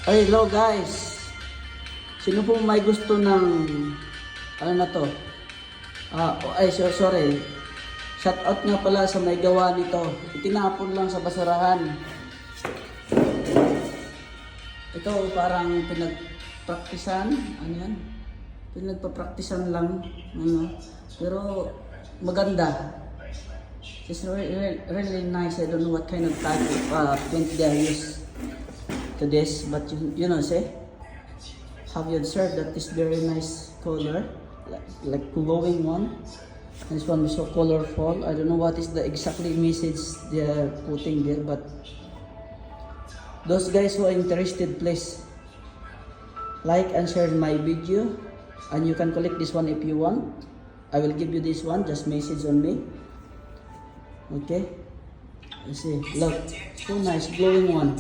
Ay, hello guys. Sino po may gusto ng ano na to? Sorry. Shout out nga pala sa may gawa nito. Itinapon lang sa basurahan. Ito parang pinagpraktisan. Ano yan? Pinagpapraktisan lang. Ano? Pero maganda. It's really nice. I don't know what kind of type of paint they use to this, but you know, say, have you observed that this very nice color, like glowing one, and this one is so colorful. I don't know what is the exactly message they're putting there, but those guys who are interested, please like and share my video, and you can collect this one if you want. I will give you this one, just message on me. Okay, you see, look, so nice, glowing one.